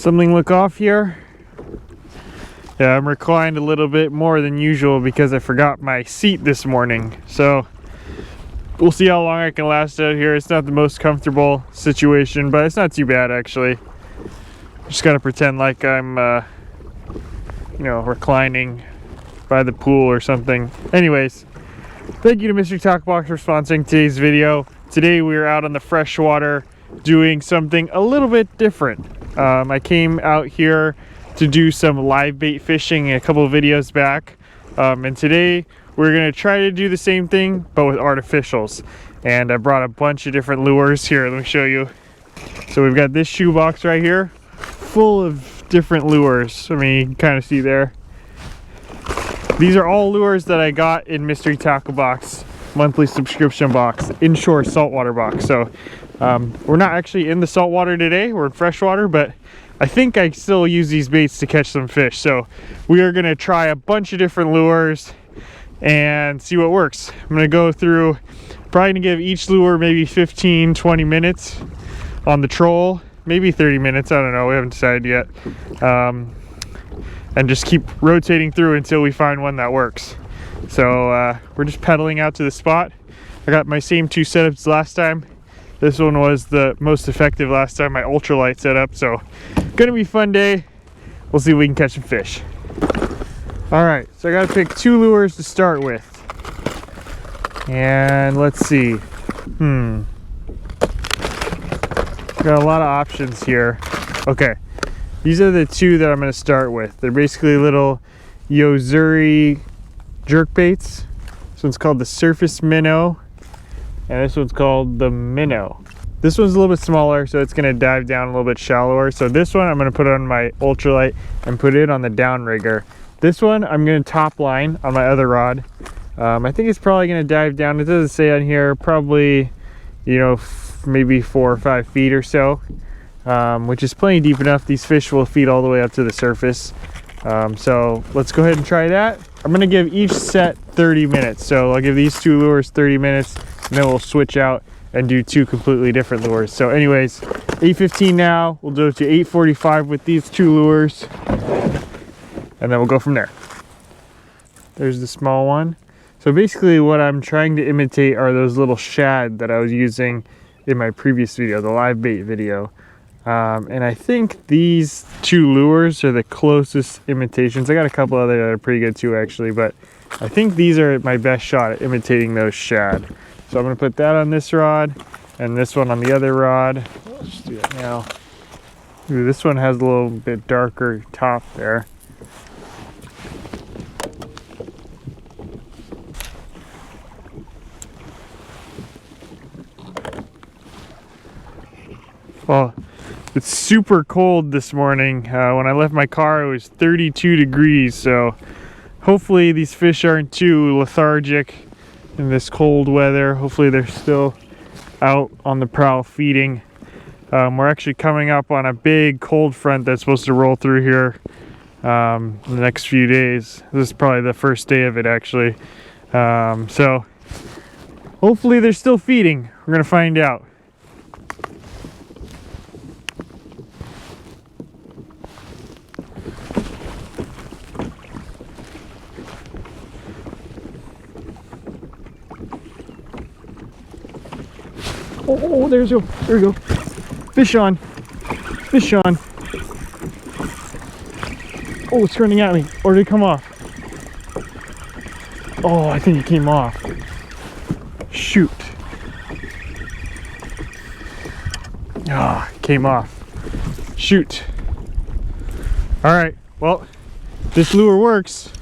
Something look off here? Yeah, I'm reclined a little bit more than usual because I forgot my seat this morning. So we'll see how long I can last out here. It's not the most comfortable situation, but it's not too bad actually. Just gotta pretend like I'm, you know, reclining by the pool or something. Anyways, thank you to Mystery Tackle Box for sponsoring today's video. Today we are out on the freshwater doing something a little bit different. I came out here to do some live bait fishing a couple of videos back, and today we're going to try to do the same thing but with artificials. And I brought a bunch of different lures here. Let me show you. So we've got this shoebox right here full of different lures. I mean, you can kind of see there. These are all lures that I got in Mystery Tackle Box monthly subscription box, inshore saltwater box. So we're not actually in the saltwater today, we're in freshwater, but I think I still use these baits to catch some fish. So we are going to try a bunch of different lures and see what works. I'm going to go through, probably going to give each lure maybe 15-20 minutes on the troll, maybe 30 minutes, I don't know, we haven't decided yet, and just keep rotating through until we find one that works. So we're just pedaling out to the spot. I got my same two setups last time. This one was the most effective last time, my ultralight setup. So gonna be a fun day. We'll see if we can catch some fish. All right, so I gotta pick two lures to start with. And let's see. Got a lot of options here. Okay, these are the two that I'm gonna start with. They're basically little Yozuri jerk baits. This one's called the Surface Minnow, and this one's called the Minnow. This one's a little bit smaller, so it's gonna dive down a little bit shallower. So this one I'm gonna put on my ultralight and put it on the downrigger. This one I'm gonna top line on my other rod. I think it's probably gonna dive down. It doesn't say on here, probably, you know, maybe 4 or 5 feet or so, which is plenty deep enough. These fish will feed all the way up to the surface. So let's go ahead and try that. I'm gonna give each set 30 minutes. So I'll give these two lures 30 minutes, and then we'll switch out and do two completely different lures. So anyways, 8:15 now, we'll go to 8:45 with these two lures, and then we'll go from there. There's the small one. So basically what I'm trying to imitate are those little shad that I was using in my previous video, the live bait video. And I think these two lures are the closest imitations. I got a couple other that are pretty good too actually, but I think these are my best shot at imitating those shad. So I'm gonna put that on this rod and this one on the other rod. Let's just do that now. Ooh, this one has a little bit darker top there. Well, it's super cold this morning. When I left my car, it was 32 degrees. So hopefully these fish aren't too lethargic in this cold weather. Hopefully they're still out on the prowl feeding. We're actually coming up on a big cold front that's supposed to roll through here in the next few days. This is probably the first day of it actually. So hopefully they're still feeding. We're gonna find out. Oh, there we go. Fish on. Fish on. Oh, it's running at me. Or did it come off? Oh, I think it came off. Shoot. Ah, it came off. Shoot. All right, well, this lure works.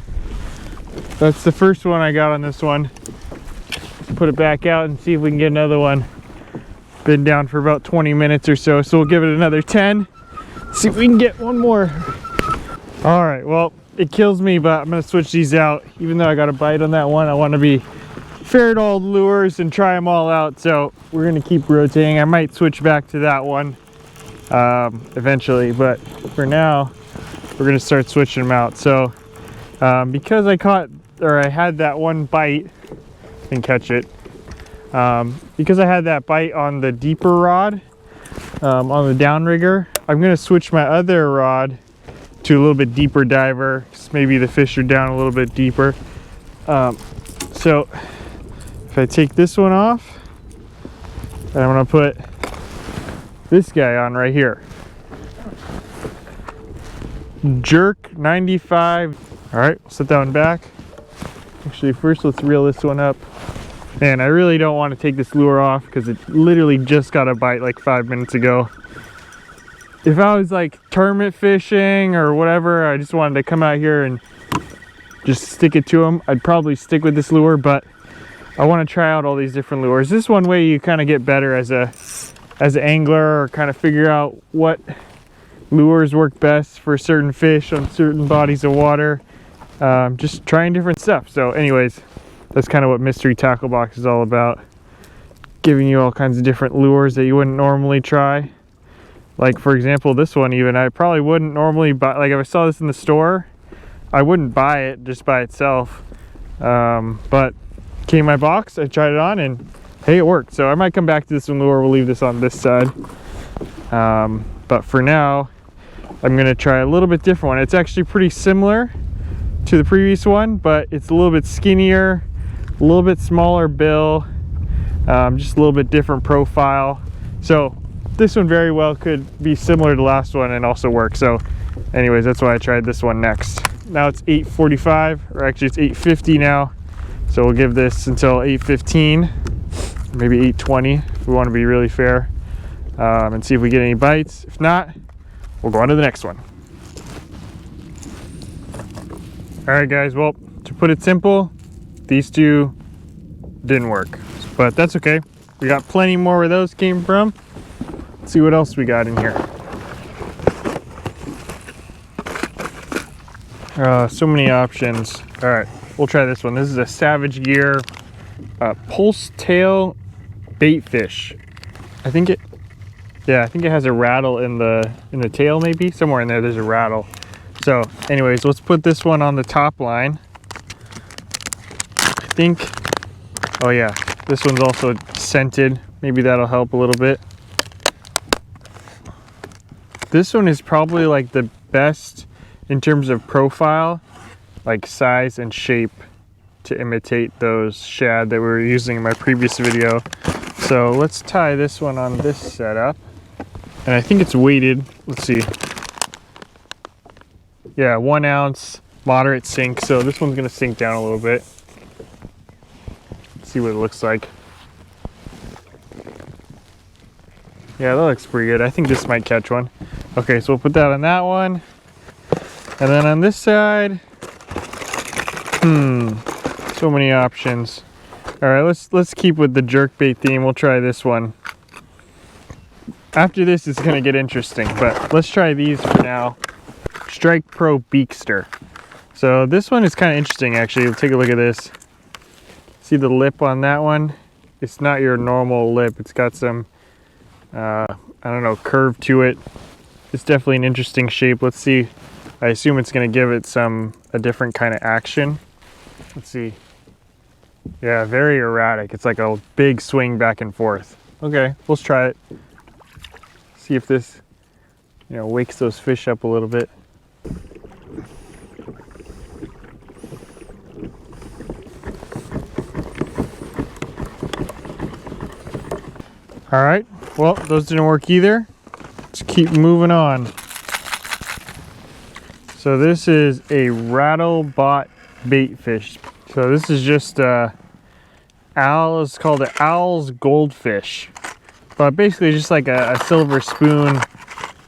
That's the first one I got on this one. Let's put it back out and see if we can get another one. Been down for about 20 minutes or so, so we'll give it another 10. See if we can get one more. All right, well, it kills me, but I'm gonna switch these out. Even though I got a bite on that one, I want to be fair to all the lures and try them all out. So we're gonna keep rotating. I might switch back to that one eventually, but for now, we're gonna start switching them out. So because I had that one bite and catch it. Because I had that bite on the deeper rod, on the downrigger, I'm gonna switch my other rod to a little bit deeper diver. Maybe the fish are down a little bit deeper. So if I take this one off, and I'm gonna put this guy on right here. Jerk 95. All right, we'll set that one back. Actually, first let's reel this one up. Man, I really don't want to take this lure off because it literally just got a bite like 5 minutes ago. If I was like tournament fishing or whatever, I just wanted to come out here and just stick it to them, I'd probably stick with this lure, but I want to try out all these different lures. This is one way you kind of get better as an angler, or kind of figure out what lures work best for certain fish on certain bodies of water. Just trying different stuff. So anyways, that's kind of what Mystery Tackle Box is all about. Giving you all kinds of different lures that you wouldn't normally try. Like for example, this one even, I probably wouldn't normally buy, like if I saw this in the store, I wouldn't buy it just by itself. But came in my box, I tried it on, and hey, it worked. So I might come back to this one lure, we'll leave this on this side. But for now, I'm gonna try a little bit different one. It's actually pretty similar to the previous one, but it's a little bit skinnier, a little bit smaller bill, just a little bit different profile. So this one very well could be similar to the last one and also work. So anyways, that's why I tried this one next. Now it's 8:45, or actually it's 8:50 now. So we'll give this until 8:15, maybe 8:20 if we want to be really fair, and see if we get any bites. If not, we'll go on to the next one. All right guys, well, to put it simple, these two didn't work, but that's okay. We got plenty more where those came from. Let's see what else we got in here. So many options. All right, we'll try this one. This is a Savage Gear pulse tail bait fish. I think it has a rattle in the tail, maybe somewhere in there there's a rattle. So anyways, let's put this one on the top line. I think, oh yeah, this one's also scented. Maybe that'll help a little bit. This one is probably like the best in terms of profile, like size and shape, to imitate those shad that we were using in my previous video. So let's tie this one on this setup. And I think it's weighted, let's see. Yeah, 1 ounce, moderate sink. So this one's gonna sink down a little bit. Let's see what it looks like. Yeah, that looks pretty good. I think this might catch one. Okay, so we'll put that on that one. And then on this side, so many options. All right, let's keep with the jerkbait theme. We'll try this one. After this, it's gonna get interesting, but let's try these for now. Strike Pro Beakster. So this one is kind of interesting actually. Take a look at this. See the lip on that one? It's not your normal lip. It's got some, I don't know, curve to it. It's definitely an interesting shape. Let's see. I assume it's gonna give it a different kind of action. Let's see. Yeah, very erratic. It's like a big swing back and forth. Okay, let's try it. See if this, wakes those fish up a little bit. All right, well, those didn't work either. Let's keep moving on. So this is a rattlebot bait fish. So this is just it's called an Owl's Goldfish. But basically just like a silver spoon,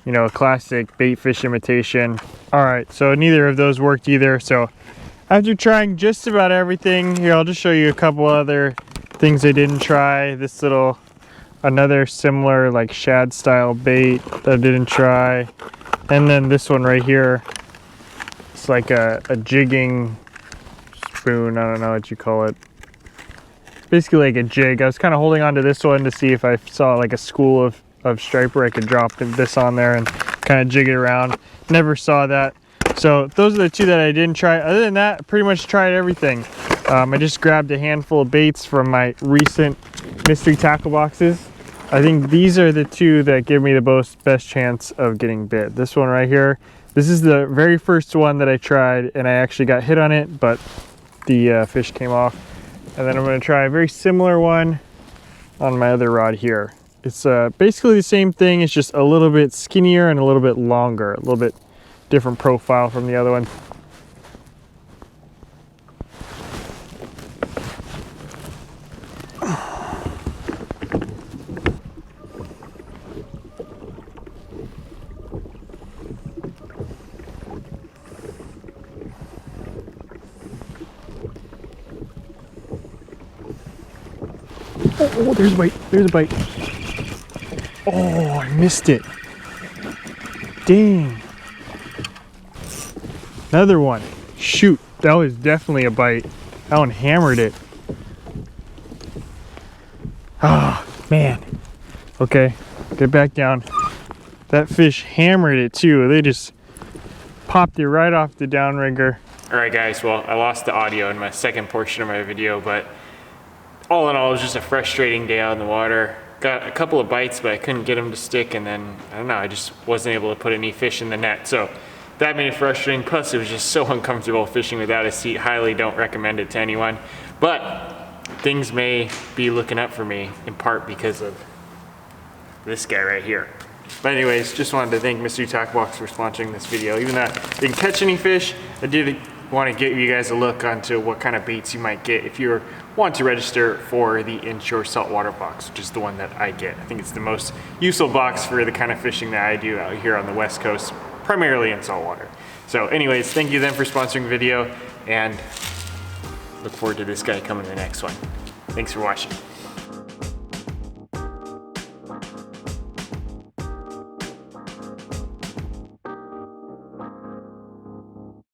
a classic bait fish imitation. All right, so neither of those worked either. So after trying just about everything, here I'll just show you a couple other things I didn't try. This another similar like shad style bait that I didn't try. And then this one right here, it's like a jigging spoon. I don't know what you call it. Basically like a jig. I was kind of holding on to this one to see if I saw like a school of striper. I could drop this on there and kind of jig it around. Never saw that. So those are the two that I didn't try. Other than that, I pretty much tried everything. I just grabbed a handful of baits from my recent mystery tackle boxes. I think these are the two that give me the best chance of getting bit. This one right here, this is the very first one that I tried, and I actually got hit on it, but the fish came off. And then I'm gonna try a very similar one on my other rod here. It's basically the same thing, it's just a little bit skinnier and a little bit longer, a little bit different profile from the other one. Oh, there's a bite, there's a bite. Oh, I missed it. Dang. Another one. Shoot, that was definitely a bite. That one hammered it. Oh, man. Okay, get back down. That fish hammered it too. They just popped it right off the downrigger. All right, guys, well, I lost the audio in my second portion of my video, but all in all, it was just a frustrating day out in the water. Got a couple of bites, but I couldn't get them to stick, and then, I don't know, I just wasn't able to put any fish in the net. So that made it frustrating, plus it was just so uncomfortable fishing without a seat. Highly don't recommend it to anyone. But things may be looking up for me, in part because of this guy right here. But anyways, just wanted to thank Mr. Talkbox for sponsoring this video. Even though I didn't catch any fish, I did want to give you guys a look onto what kind of baits you might get if you want to register for the inshore saltwater box, which is the one that I get. I think it's the most useful box for the kind of fishing that I do out here on the West Coast, primarily in saltwater. So anyways, thank you then for sponsoring the video, and look forward to this guy coming in the next one. Thanks for watching.